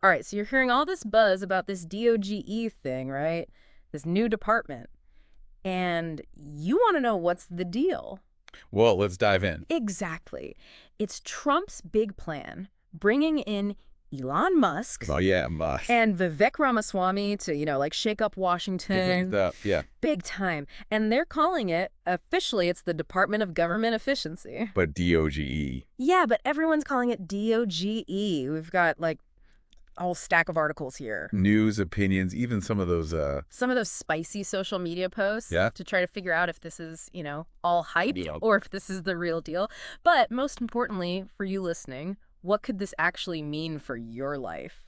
All right, so you're hearing all this buzz about this DOGE thing, right? This new department. And you want to know what's the deal. Well, let's dive in. Exactly. It's Trump's big plan, bringing in Elon Musk Oh, yeah, Musk. and Vivek Ramaswamy to, like shake up Washington. Yeah. Big time. And they're calling it, officially, it's the Department of Government Efficiency. But DOGE. Yeah, but everyone's calling it DOGE. We've got, like, a whole stack of articles here. News, opinions, even some of those... Some of those spicy social media posts Yeah. to try to figure out if this is, all hype Yeah. or if this is the real deal. But most importantly, for you listening, what could this actually mean for your life?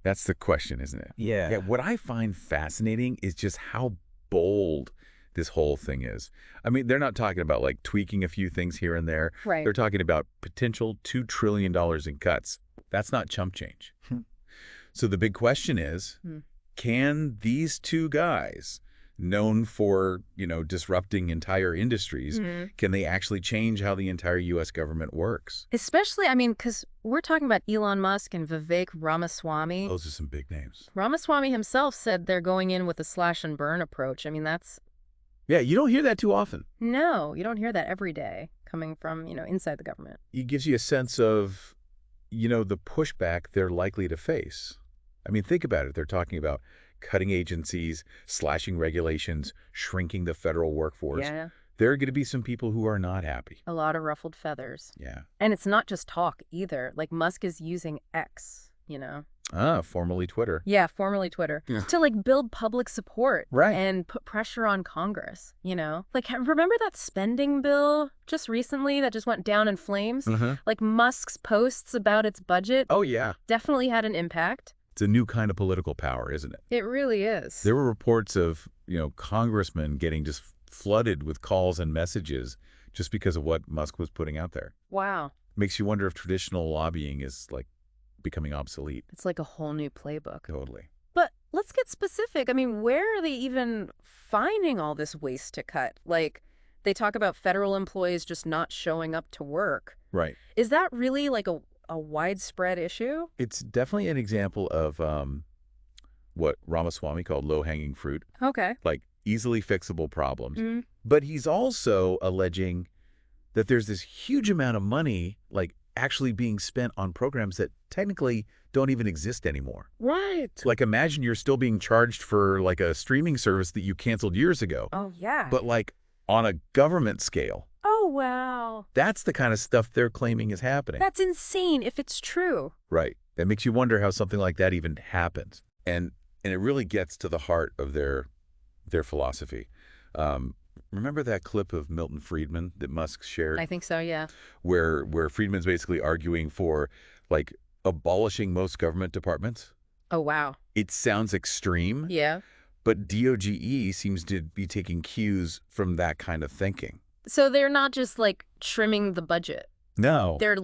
That's the question, isn't it? Yeah. What I find fascinating is just how bold this whole thing is. I mean, they're not talking about, like, tweaking a few things here and there. Right. They're talking about potential $2 trillion in cuts. That's not chump change. So the big question is, can these two guys, known for, disrupting entire industries, can they actually change how the entire U.S. government works? Especially, because we're talking about Elon Musk and Vivek Ramaswamy. Those are some big names. Ramaswamy himself said they're going in with a slash and burn approach. That's... Yeah, you don't hear that too often. No, you don't hear that every day coming from, inside the government. It gives you a sense of, the pushback they're likely to face. Think about it. They're talking about cutting agencies, slashing regulations, shrinking the federal workforce. Yeah. There are going to be some people who are not happy. A lot of ruffled feathers. Yeah. And it's not just talk either. Like Musk is using X, Formerly Twitter. Yeah, formerly Twitter. Yeah. To build public support. Right. And put pressure on Congress, remember that spending bill just recently that just went down in flames? Musk's posts about its budget Oh, yeah. definitely had an impact. It's a new kind of political power, isn't it? It really is. There were reports of, congressmen getting just flooded with calls and messages just because of what Musk was putting out there. Wow. Makes you wonder if traditional lobbying is, becoming obsolete. It's like a whole new playbook. Totally. But let's get specific. Where are they even finding all this waste to cut? They talk about federal employees just not showing up to work. Right. Is that really a widespread issue? It's definitely an example of what Ramaswamy called low-hanging fruit, Okay. easily fixable problems. But he's also alleging that there's this huge amount of money, actually being spent on programs that technically don't even exist anymore. Right. Imagine you're still being charged for, a streaming service that you canceled years ago. Oh, yeah. But, on a government scale. Oh, wow. That's the kind of stuff they're claiming is happening. That's insane if it's true. Right. That makes you wonder how something like that even happens. And it really gets to the heart of their philosophy. Remember that clip of Milton Friedman that Musk shared? I think so, yeah. Where Friedman's basically arguing for, abolishing most government departments? Oh, wow. It sounds extreme. Yeah. But DOGE seems to be taking cues from that kind of thinking. So they're not just, trimming the budget. No. They're,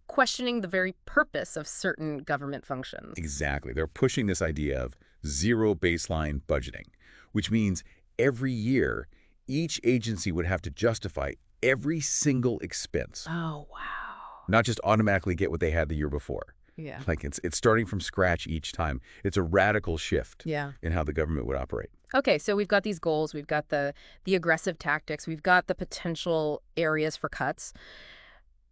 questioning the very purpose of certain government functions. Exactly. They're pushing this idea of zero baseline budgeting, which means every year, each agency would have to justify every single expense. Oh, wow. Not just automatically get what they had the year before. Yeah. It's starting from scratch each time. It's a radical shift in how the government would operate. Okay, so we've got these goals, we've got the aggressive tactics, we've got the potential areas for cuts.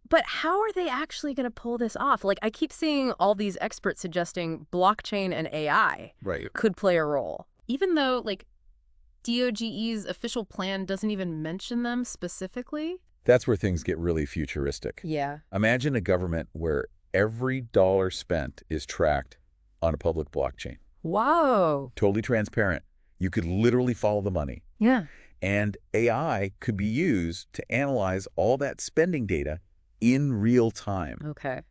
But how are they actually going to pull this off? I keep seeing all these experts suggesting blockchain and AI could play a role. Even though, DOGE's official plan doesn't even mention them specifically. That's where things get really futuristic. Yeah. Imagine a government where every dollar spent is tracked on a public blockchain. Whoa. Totally transparent. You could literally follow the money. Yeah. And AI could be used to analyze all that spending data in real time. Okay.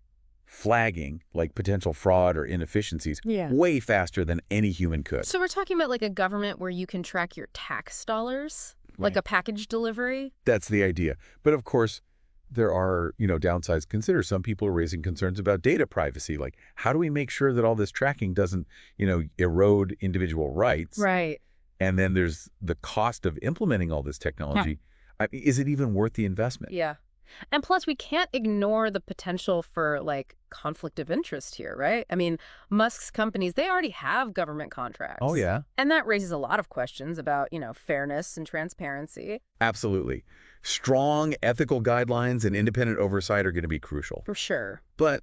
Flagging potential fraud or inefficiencies way faster than any human could. So we're talking about a government where you can track your tax dollars, like a package delivery? That's the idea. But of course, there are, downsides to consider. Some people are raising concerns about data privacy. How do we make sure that all this tracking doesn't, erode individual rights? Right. And then there's the cost of implementing all this technology. Is it even worth the investment? Yeah. And plus, we can't ignore the potential for, like, conflict of interest here, right? I mean, Musk's companies, they already have government Oh, contracts. yeah. And that raises a lot of questions about, fairness and transparency. Absolutely. Strong ethical guidelines and independent oversight are going to be crucial. For sure. But,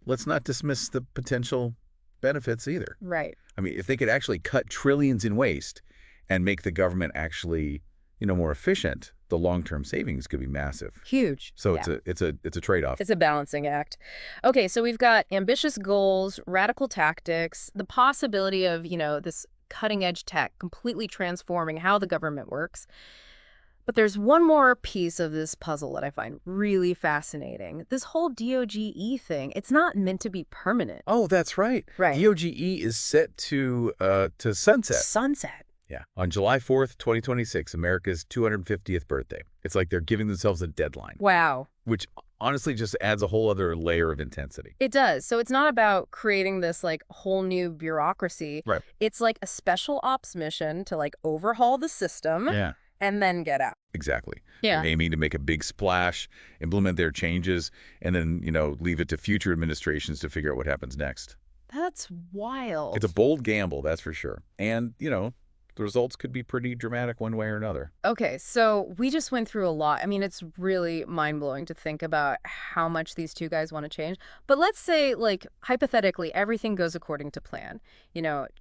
let's not dismiss the potential benefits either. Right. I mean, if they could actually cut trillions in waste and make the government actually, more efficient, the long-term savings could be massive. Huge. So Yeah. it's a trade-off. It's a balancing act. Okay, so we've got ambitious goals, radical tactics, the possibility of, this cutting-edge tech completely transforming how the government works. But there's one more piece of this puzzle that I find really fascinating. This whole DOGE thing, it's not meant to be permanent. Oh, that's right. Right. DOGE is set to sunset. Sunset. Yeah. On July 4th, 2026, America's 250th birthday. It's like they're giving themselves a deadline, Wow. which honestly just adds a whole other layer of intensity. It does. So it's not about creating this like whole new bureaucracy. Right. It's like a special ops mission to like overhaul the system Yeah. and then get out. Exactly. Yeah. They're aiming to make a big splash, implement their changes, and then, leave it to future administrations to figure out what happens next. That's wild. It's a bold gamble, that's for sure. And, the results could be pretty dramatic one way or another. Okay, so we just went through a lot. I mean, it's really mind-blowing to think about how much these two guys want to change. But let's say, like, hypothetically, everything goes according to plan.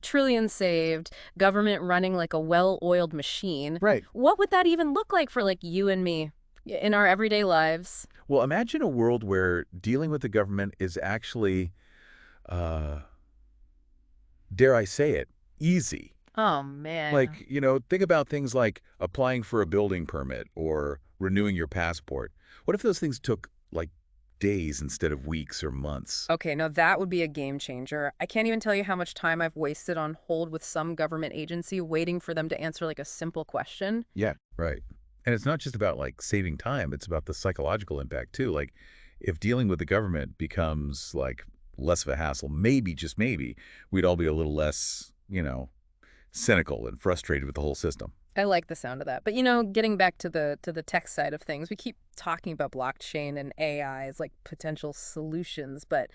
Trillions saved, government running like a well-oiled machine. Right. What would that even look like for, like, you and me in our everyday lives? Well, imagine a world where dealing with the government is actually, dare I say it, easy. Oh, man. Like, think about things like applying for a building permit or renewing your passport. What if those things took, like, days instead of weeks or months? Okay, now that would be a game changer. I can't even tell you how much time I've wasted on hold with some government agency waiting for them to answer, like, a simple question. Yeah, right. And it's not just about, like, saving time. It's about the psychological impact, too. Like, if dealing with the government becomes, like, less of a hassle, maybe, just maybe, we'd all be a little less, cynical and frustrated with the whole system. I like the sound of that. But, getting back to the tech side of things, we keep talking about blockchain and AI as like potential solutions, but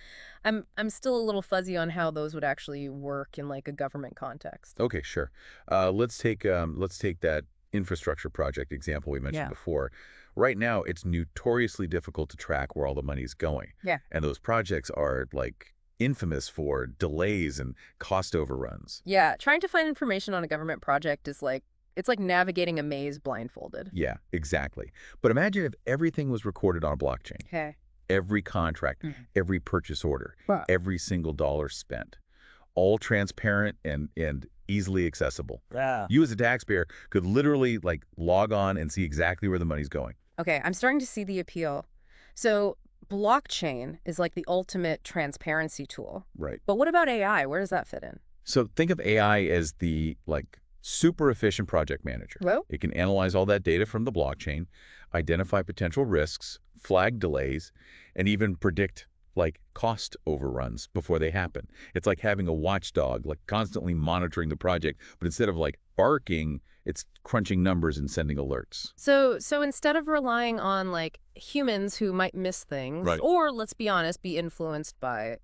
I'm still a little fuzzy on how those would actually work in like a government context. Okay, sure. Let's take that infrastructure project example we mentioned Yeah. before. Right now, it's notoriously difficult to track where all the money's going. Yeah. And those projects are like infamous for delays and cost overruns. Yeah, trying to find information on a government project is like it's like navigating a maze blindfolded. Yeah, exactly. But imagine if everything was recorded on a blockchain. Okay. Every contract, Mhm. every purchase order, Wow. every single dollar spent. All transparent and easily accessible. Yeah. You as a taxpayer could literally like log on and see exactly where the money's going. Okay, I'm starting to see the appeal. So blockchain is like the ultimate transparency tool. Right. But what about AI? Where does that fit in? So think of AI as the like super efficient project manager. Well, It can analyze all that data from the blockchain, identify potential risks, flag delays, and even predict like cost overruns before they happen. It's like having a watchdog, like constantly monitoring the project, but instead of like barking, it's crunching numbers and sending alerts. so instead of relying on like humans who might miss things, Right. or let's be honest, be influenced by,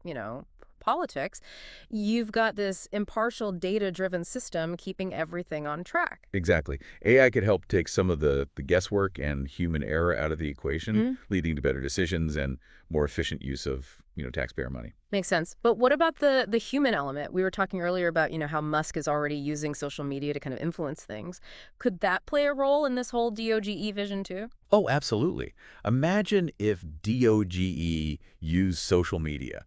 politics, you've got this impartial data-driven system keeping everything on track. Exactly. AI could help take some of the guesswork and human error out of the equation, Mhm. leading to better decisions and more efficient use of, taxpayer money. Makes sense. But what about the human element? We were talking earlier about, how Musk is already using social media to kind of influence things. Could that play a role in this whole DOGE vision too? Oh, absolutely. Imagine if DOGE used social media,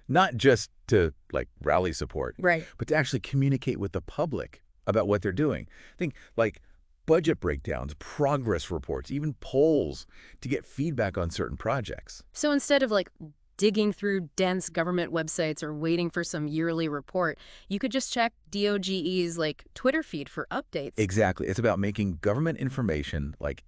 not just to like rally support, Right. but to actually communicate with the public about what they're doing. Think like budget breakdowns, progress reports, even polls to get feedback on certain projects. So instead of like digging through dense government websites or waiting for some yearly report, you could just check DOGE's like Twitter feed for updates. Exactly. It's about making government information like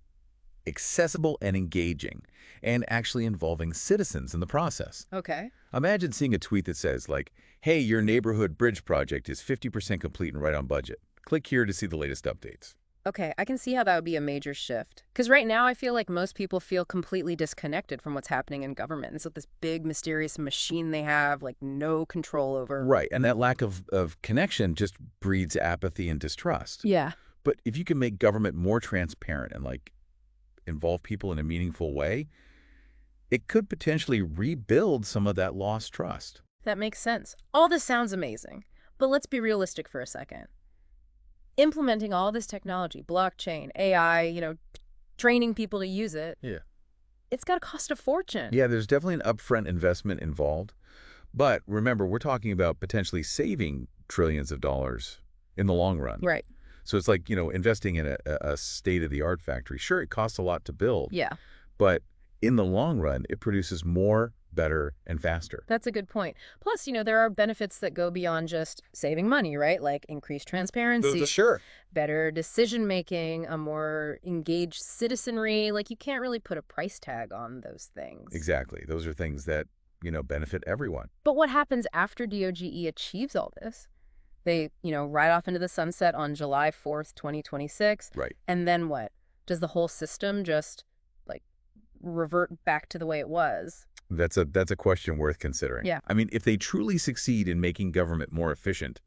accessible and engaging and actually involving citizens in the process. Okay. Imagine seeing a tweet that says like, hey, your neighborhood bridge project is 50% complete and right on budget. Click here to see the latest updates. Okay, I can see how that would be a major shift. Because right now I feel like most people feel completely disconnected from what's happening in government. It's like this big, mysterious machine they have, like no control over. Right, and that lack of connection just breeds apathy and distrust. Yeah. But if you can make government more transparent and, like, involve people in a meaningful way, it could potentially rebuild some of that lost trust. That makes sense. All this sounds amazing. But let's be realistic for a second. Implementing all this technology, blockchain, AI, training people to use it, Yeah. it's got to cost a fortune. Yeah, there's definitely an upfront investment involved. But remember, we're talking about potentially saving trillions of dollars in the long run. Right. So it's like, investing in a state-of-the-art factory. Sure, it costs a lot to build, Yeah. but in the long run, it produces more, better, and faster. That's a good point. Plus, there are benefits that go beyond just saving money, right? Like increased transparency, Sure. better decision making, a more engaged citizenry. Like you can't really put a price tag on those things. Exactly. Those are things that, benefit everyone. But what happens after DOGE achieves all this? They, ride off into the sunset on July 4th, 2026. Right. And then what? Does the whole system just like revert back to the way it was? That's a question worth considering. Yeah. I mean, if they truly succeed in making government more efficient,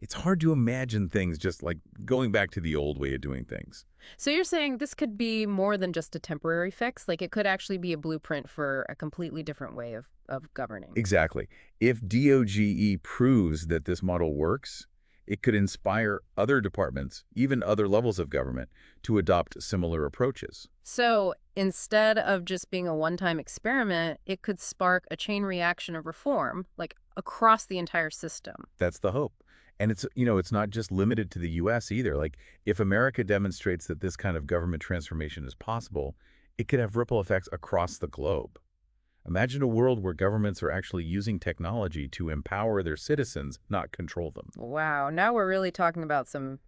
it's hard to imagine things just like going back to the old way of doing things. So you're saying this could be more than just a temporary fix? Like it could actually be a blueprint for a completely different way of governing? Exactly. If DOGE proves that this model works, it could inspire other departments, even other levels of government, to adopt similar approaches. So instead of just being a one-time experiment, it could spark a chain reaction of reform, like across the entire system. That's the hope. And it's not just limited to the U.S. either. Like, if America demonstrates that this kind of government transformation is possible, it could have ripple effects across the globe. Imagine a world where governments are actually using technology to empower their citizens, not control them. Wow, now we're really talking about some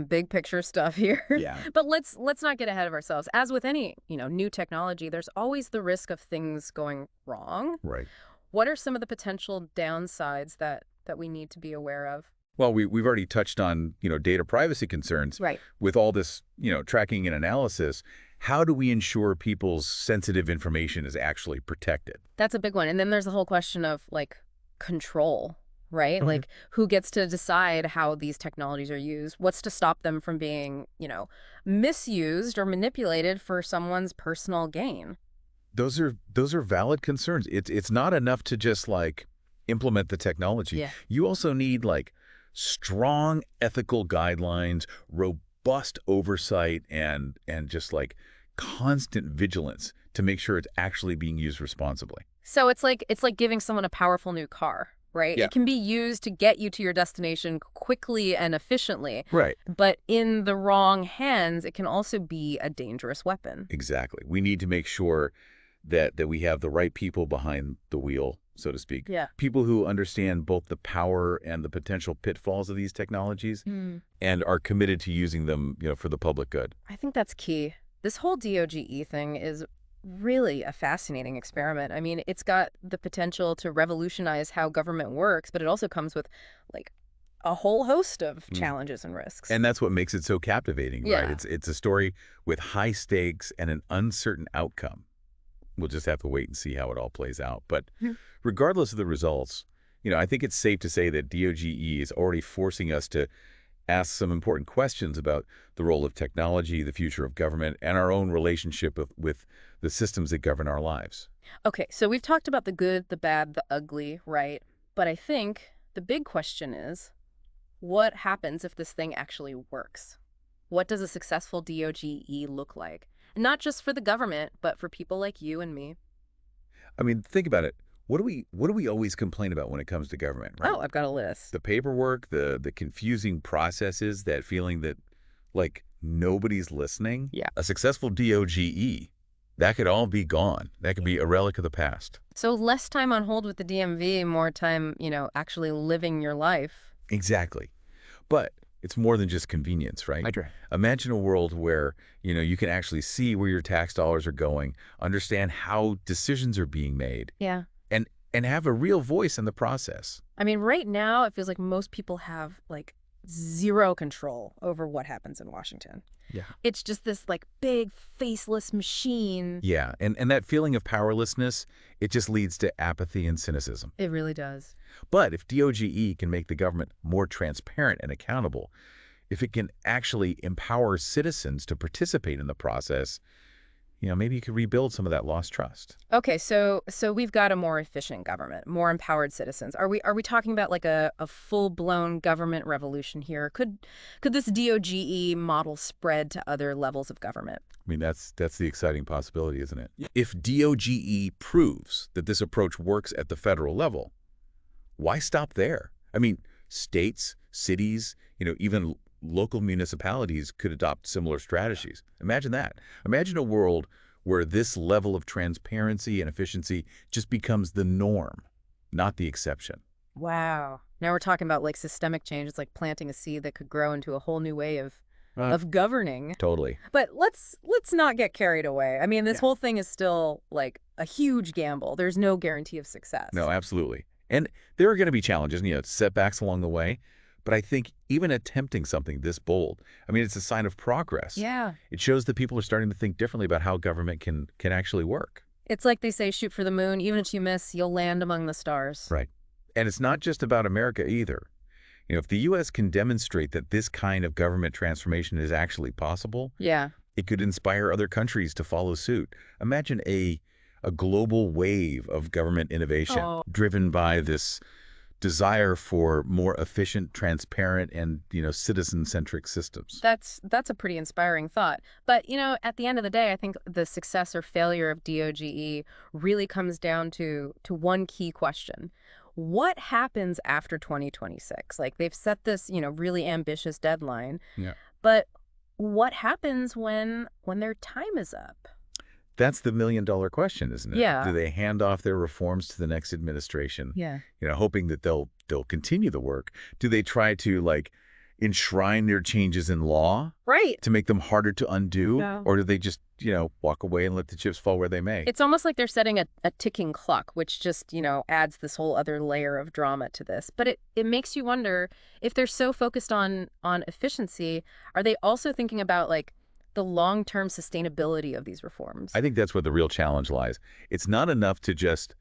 big picture stuff here. Yeah. But let's not get ahead of ourselves. As with any, new technology, there's always the risk of things going wrong. Right. What are some of the potential downsides that we need to be aware of? Well, we've already touched on, data privacy concerns. Right. With all this, tracking and analysis, how do we ensure people's sensitive information is actually protected? That's a big one. And then there's the whole question of like control, right? Like who gets to decide how these technologies are used? What's to stop them from being, misused or manipulated for someone's personal gain? Those are valid concerns. It's not enough to just like implement the technology. Yeah. You also need like strong ethical guidelines, robust oversight, and just like constant vigilance to make sure it's actually being used responsibly. So it's like giving someone a powerful new car, right? Yeah. It can be used to get you to your destination quickly and efficiently. Right. But in the wrong hands, it can also be a dangerous weapon. Exactly. We need to make sure that we have the right people behind the wheel, so to speak. Yeah. People who understand both the power and the potential pitfalls of these technologies and are committed to using them, for the public good. I think that's key. This whole DOGE thing is really a fascinating experiment. I mean, it's got the potential to revolutionize how government works, but it also comes with like a whole host of challenges and risks. And that's what makes it so captivating, Yeah. right? It's a story with high stakes and an uncertain outcome. We'll just have to wait and see how it all plays out. But regardless of the results, I think it's safe to say that DOGE is already forcing us to ask some important questions about the role of technology, the future of government, and our own relationship with the systems that govern our lives. Okay, so we've talked about the good, the bad, the ugly, right? But I think the big question is, what happens if this thing actually works? What does a successful DOGE look like? Not just for the government, but for people like you and me. I mean, think about it. What do we always complain about when it comes to government, right? Oh, I've got a list. The paperwork, the confusing processes, that feeling that, like, nobody's listening. Yeah. A successful DOGE, that could all be gone. That could be a relic of the past. So less time on hold with the DMV, more time, actually living your life. Exactly. But it's more than just convenience, right? Imagine a world where, you can actually see where your tax dollars are going, understand how decisions are being made. Yeah. And have a real voice in the process. I mean, right now, it feels like most people have, like, zero control over what happens in Washington. Yeah. It's just this like big faceless machine. Yeah, and that feeling of powerlessness, it just leads to apathy and cynicism. It really does. But if DOGE can make the government more transparent and accountable, if it can actually empower citizens to participate in the process, maybe you could rebuild some of that lost trust. Okay, so we've got a more efficient government, more empowered citizens. Are we talking about like a full-blown government revolution here? Could this DOGE model spread to other levels of government? I mean, that's the exciting possibility, isn't it? If DOGE proves that this approach works at the federal level, why stop there? I mean, states, cities, even local municipalities could adopt similar strategies. Imagine that. Imagine a world where this level of transparency and efficiency just becomes the norm, not the exception. Wow. Now we're talking about like systemic change. It's like planting a seed that could grow into a whole new way of governing. Totally. But let's not get carried away. I mean, this whole thing is still like a huge gamble. There's no guarantee of success. No, absolutely. And there are going to be challenges, setbacks along the way. But I think even attempting something this bold, I mean, it's a sign of progress. Yeah. It shows that people are starting to think differently about how government can actually work. It's like they say, shoot for the moon. Even if you miss, you'll land among the stars. Right. And it's not just about America either. If the U.S. can demonstrate that this kind of government transformation is actually possible, yeah, it could inspire other countries to follow suit. Imagine a global wave of government innovation driven by this desire for more efficient, transparent, and, citizen-centric systems. That's a pretty inspiring thought. But, at the end of the day, I think the success or failure of DOGE really comes down to one key question. What happens after 2026? Like, they've set this, really ambitious deadline. Yeah. But what happens when their time is up? That's the million-dollar question, isn't it? Yeah. Do they hand off their reforms to the next administration? Yeah. Hoping that they'll continue the work? Do they try to enshrine their changes in law? Right. To make them harder to undo? No. Or do they just, walk away and let the chips fall where they may? It's almost like they're setting a ticking clock, which just, adds this whole other layer of drama to this. But it makes you wonder, if they're so focused on efficiency, are they also thinking about the long-term sustainability of these reforms? I think that's where the real challenge lies. It's not enough to just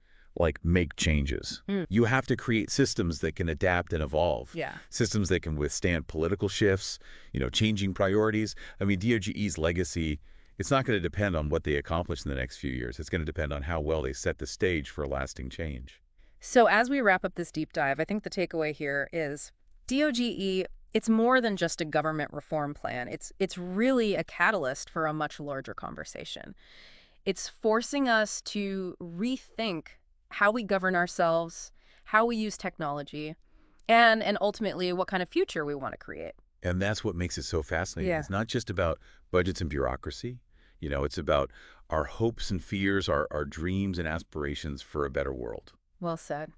make changes. You have to create systems that can adapt and evolve. Yeah. Systems that can withstand political shifts, changing priorities. I mean, DOGE's legacy, it's not going to depend on what they accomplish in the next few years. It's going to depend on how well they set the stage for lasting change. So as we wrap up this deep dive, I think the takeaway here is DOGE, it's more than just a government reform plan. It's really a catalyst for a much larger conversation. It's forcing us to rethink how we govern ourselves, how we use technology, and ultimately what kind of future we want to create. And that's what makes it so fascinating. Yeah. It's not just about budgets and bureaucracy. It's about our hopes and fears, our dreams and aspirations for a better world. Well said.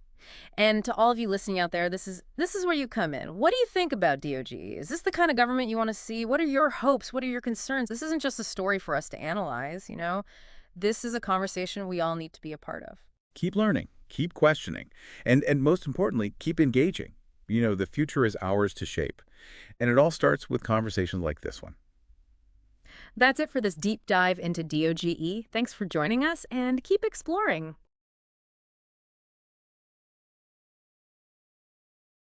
And to all of you listening out there, this is where you come in. What do you think about DOGE? Is this the kind of government you want to see? What are your hopes? What are your concerns? This isn't just a story for us to analyze, This is a conversation we all need to be a part of. Keep learning, keep questioning, and most importantly, keep engaging. The future is ours to shape. And it all starts with conversations like this one. That's it for this deep dive into DOGE. Thanks for joining us, and keep exploring.